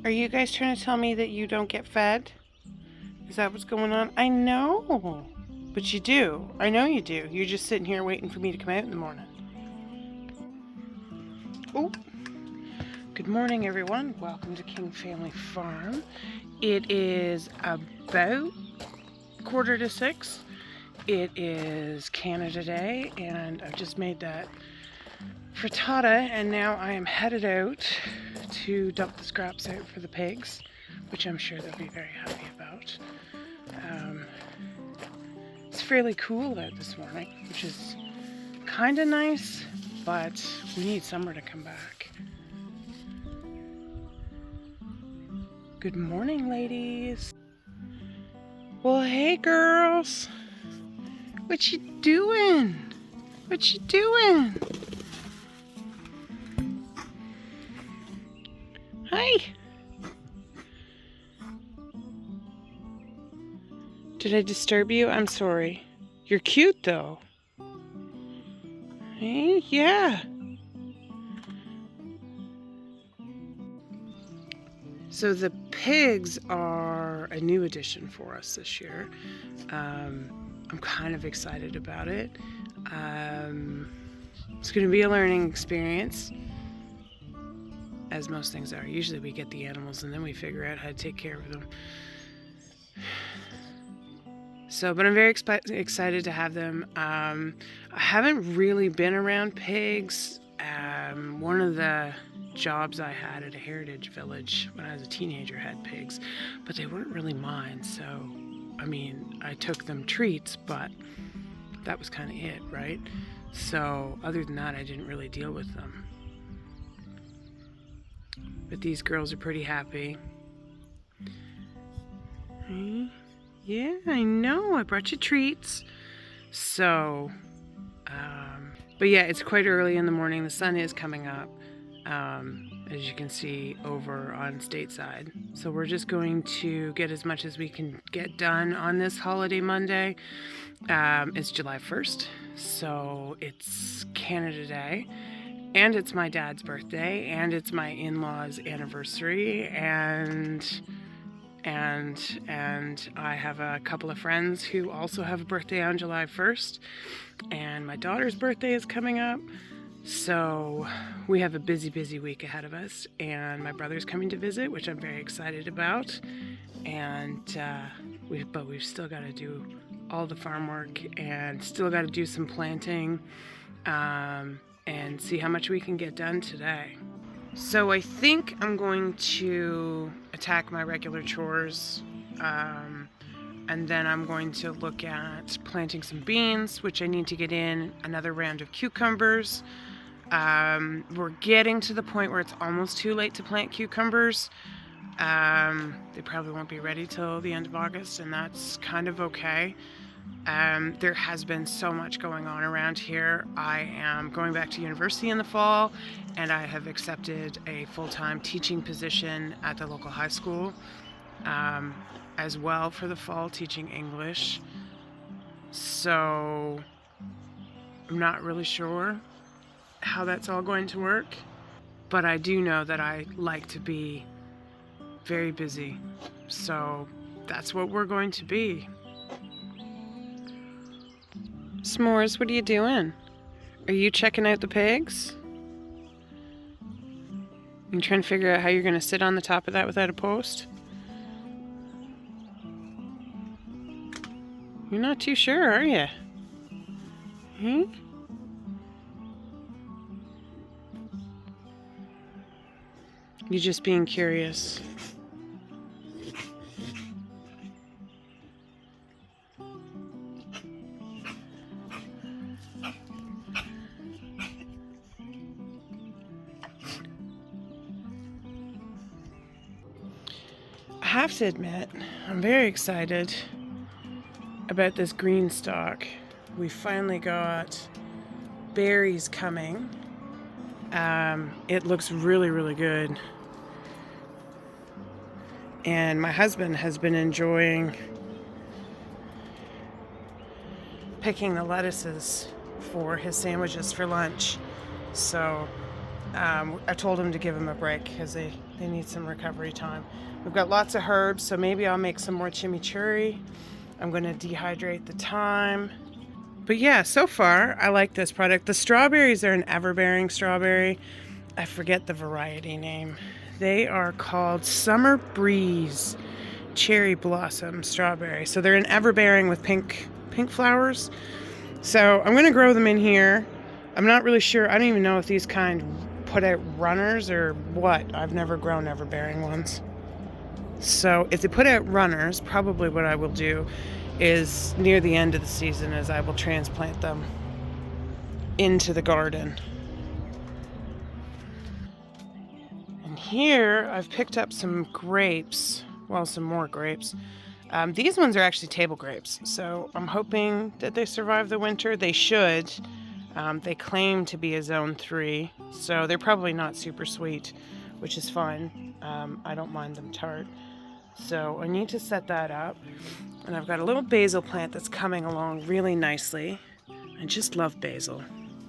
Are you guys trying to tell me that you don't get fed? Is that what's going on? I know. But you do. I know you do. You're just sitting here waiting for me to come out in the morning. Oh, good morning, everyone. Welcome to King Family Farm. It is about 5:45. It is Canada Day, and I've just made that frittata, and now I am headed out to dump the scraps out for the pigs, which I'm sure they'll be very happy about. It's fairly cool out this morning, which is kind of nice, but we need summer to come back. Good morning, ladies. Well, hey, girls. What you doing? What you doing? Hi. Did I disturb you? I'm sorry. You're cute, though. Hey, yeah. So the pigs are a new addition for us this year. I'm kind of excited about it. It's going to be a learning experience, as most things are. Usually we get the animals and then we figure out how to take care of them. But I'm very excited to have them. I haven't really been around pigs. One of the jobs I had at a heritage village when I was a teenager had pigs, but they weren't really mine. So, I mean, I took them treats, but that was kind of it, right? So, other than that, I didn't really deal with them. But these girls are pretty happy. Yeah, I know. I brought you treats. So, but yeah, it's quite early in the morning. The sun is coming up, as you can see over on stateside. So we're just going to get as much as we can get done on this holiday Monday. It's July 1st, so it's Canada Day, and it's my dad's birthday, and it's my in-laws' anniversary, and I have a couple of friends who also have a birthday on July 1st, and my daughter's birthday is coming up. So we have a busy week ahead of us, and my brother's coming to visit, which I'm very excited about. And we've still got to do all the farm work, and still got to do some planting, and see how much we can get done today. So I think I'm going to attack my regular chores, and then I'm going to look at planting some beans, which I need to get in another round of cucumbers. We're getting to the point where it's almost too late to plant cucumbers. They probably won't be ready till the end of August, and that's kind of okay. There has been so much going on around here. I am going back to university in the fall, and I have accepted a full-time teaching position at the local high school, as well for the fall, teaching English. So I'm not really sure how that's all going to work, but I do know that I like to be very busy. So that's what we're going to be. S'mores, what are you doing? Are you checking out the pigs? You trying to figure out how you're going to sit on the top of that without a post? You're not too sure, are you? You're just being curious. I have to admit, I'm very excited about this green stalk. We finally got berries coming. It looks really good. And my husband has been enjoying picking the lettuces for his sandwiches for lunch. So I told him to give him a break because they need some recovery time. We've got lots of herbs, so maybe I'll make some more chimichurri. I'm going to dehydrate the thyme. But yeah, so far, I like this product. The strawberries are an everbearing strawberry. I forget the variety name. They are called Summer Breeze Cherry Blossom Strawberry. So they're an everbearing with pink flowers. So I'm going to grow them in here. I'm not really sure. I don't even know if these kind put out runners or what. I've never grown everbearing ones. So if they put out runners, probably what I will do is near the end of the season is I will transplant them into the garden. And here I've picked up some grapes, well, some more grapes. These ones are actually table grapes, so I'm hoping that they survive the winter. They should. They claim to be a zone 3, so they're probably not super sweet, which is fine. I don't mind them tart. So I need to set that up. And I've got a little basil plant that's coming along really nicely. I just love basil.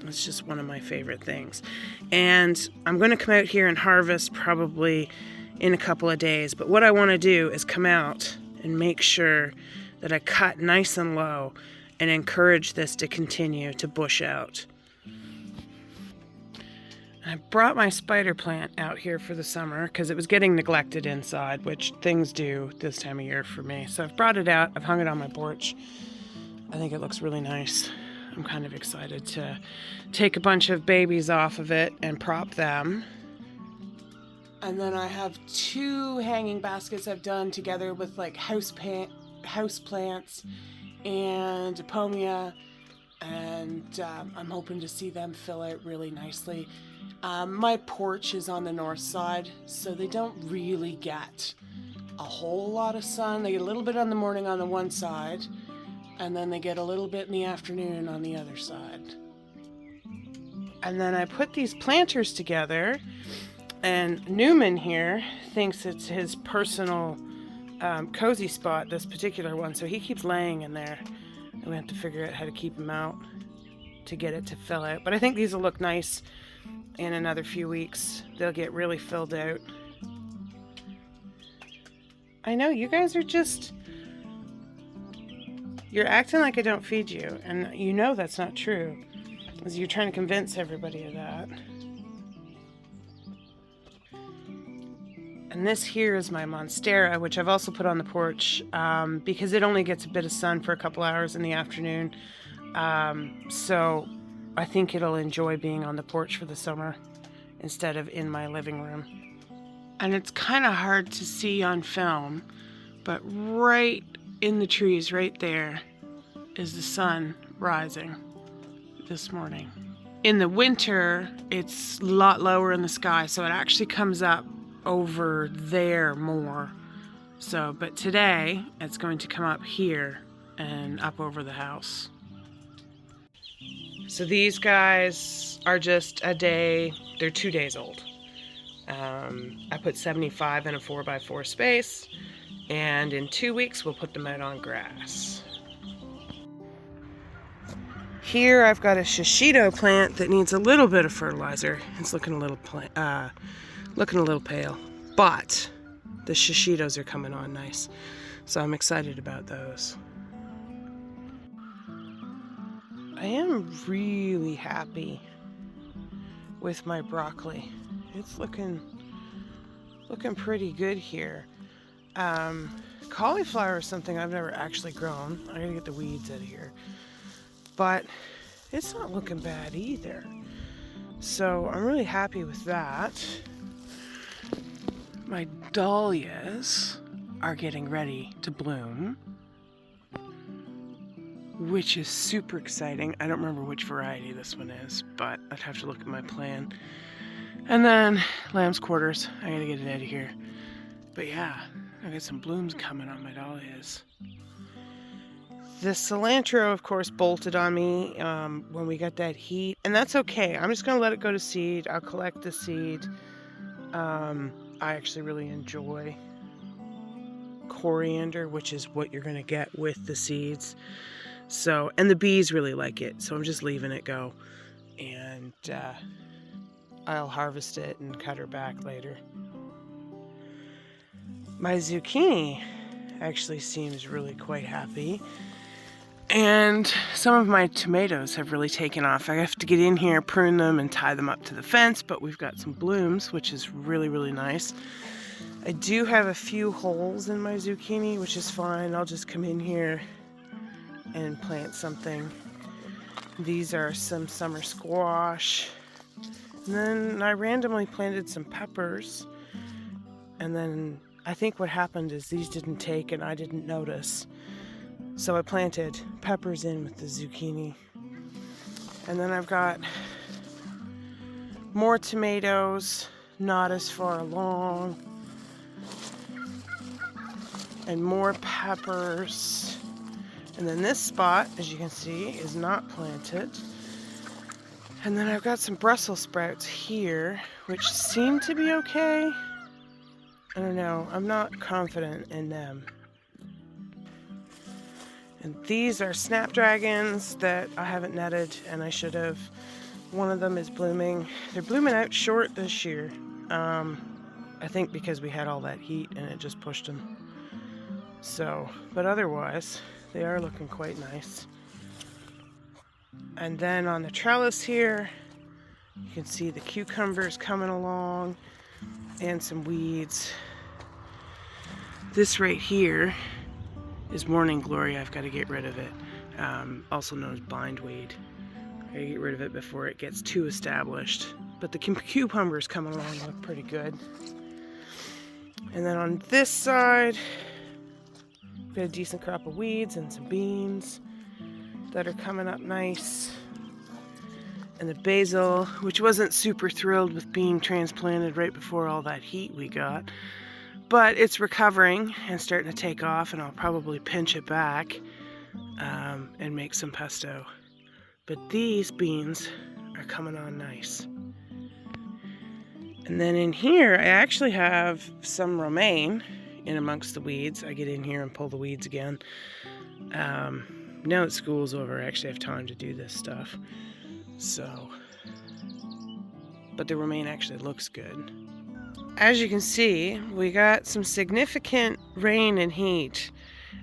It's just one of my favorite things. And I'm going to come out here and harvest probably in a couple of days. But what I want to do is come out and make sure that I cut nice and low and encourage this to continue to bush out. I brought my spider plant out here for the summer because it was getting neglected inside, which things do this time of year for me. So I've brought it out. I've hung it on my porch. I think it looks really nice. I'm kind of excited to take a bunch of babies off of it and prop them. And then I have 2 hanging baskets I've done together with like house plants and Epomia, and I'm hoping to see them fill out really nicely. My porch is on the north side, so they don't really get a whole lot of sun. They get a little bit in the morning on the one side, and then they get a little bit in the afternoon on the other side. And then I put these planters together, and Newman here thinks it's his personal cozy spot, this particular one, so he keeps laying in there. And we have to figure out how to keep him out to get it to fill out. But I think these will look nice in another few weeks. They'll get really filled out. I know, you guys are just... You're acting like I don't feed you, and you know that's not true, because you're trying to convince everybody of that. And this here is my Monstera, which I've also put on the porch because it only gets a bit of sun for a couple hours in the afternoon. So I think it'll enjoy being on the porch for the summer instead of in my living room. And it's kind of hard to see on film, but right in the trees right there is the sun rising this morning. In the winter, it's a lot lower in the sky, so it actually comes up over there more. So, but today it's going to come up here and up over the house. So these guys are just a day, they're 2 days old. I put 75 in a 4x4 space, and in 2 weeks we'll put them out on grass. Here I've got a shishito plant that needs a little bit of fertilizer. It's looking a little pale, but the shishitos are coming on nice, so I'm excited about those. I am really happy with my broccoli. It's looking pretty good here. Cauliflower is something I've never actually grown. I gotta get the weeds out of here, but it's not looking bad either. So I'm really happy with that. My dahlias are getting ready to bloom, which is super exciting. I don't remember which variety this one is, but I'd have to look at my plan. And then lamb's quarters. I gotta get it out of here. But yeah, I got some blooms coming on my dahlias. The cilantro, of course, bolted on me when we got that heat, and that's okay. I'm just gonna let it go to seed. I'll collect the seed. I actually really enjoy coriander, which is what you're gonna get with the seeds. So, and the bees really like it, so I'm just leaving it go. And I'll harvest it and cut her back later. My zucchini actually seems really quite happy. And some of my tomatoes have really taken off. I have to get in here, prune them, and tie them up to the fence, but we've got some blooms, which is really, really nice. I do have a few holes in my zucchini, which is fine. I'll just come in here and plant something. These are some summer squash. And then I randomly planted some peppers. And then I think what happened is these didn't take and I didn't notice. So I planted peppers in with the zucchini. And then I've got more tomatoes, not as far along. And more peppers. And then this spot, as you can see, is not planted. And then I've got some Brussels sprouts here, which seem to be okay. I don't know, I'm not confident in them. And these are snapdragons that I haven't netted, and I should have. One of them is blooming. They're blooming out short this year. I think because we had all that heat and it just pushed them. So, but otherwise, they are looking quite nice. And then on the trellis here, you can see the cucumbers coming along and some weeds. This right here is morning glory. I've got to get rid of it, also known as bindweed. I gotta get rid of it before it gets too established. But the cucumbers coming along look pretty good. And then on this side, we've got a decent crop of weeds and some beans that are coming up nice. And the basil, which wasn't super thrilled with being transplanted right before all that heat we got, but it's recovering and starting to take off, and I'll probably pinch it back and make some pesto. But these beans are coming on nice. And then in here, I actually have some romaine in amongst the weeds. I get in here and pull the weeds again. Now that school's over, I actually have time to do this stuff. So, but the romaine actually looks good. As you can see, we got some significant rain and heat,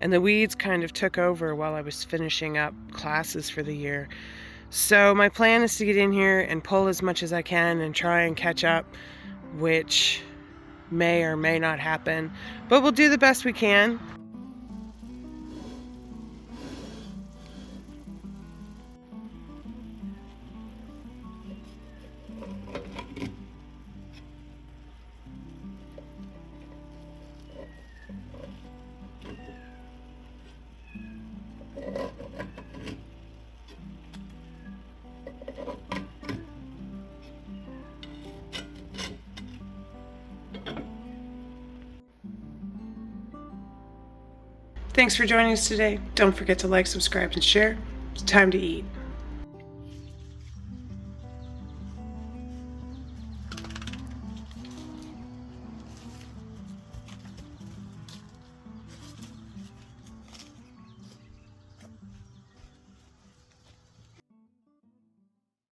and the weeds kind of took over while I was finishing up classes for the year. So my plan is to get in here and pull as much as I can and try and catch up, which may or may not happen, but we'll do the best we can. Thanks for joining us today. Don't forget to like, subscribe, and share. It's time to eat.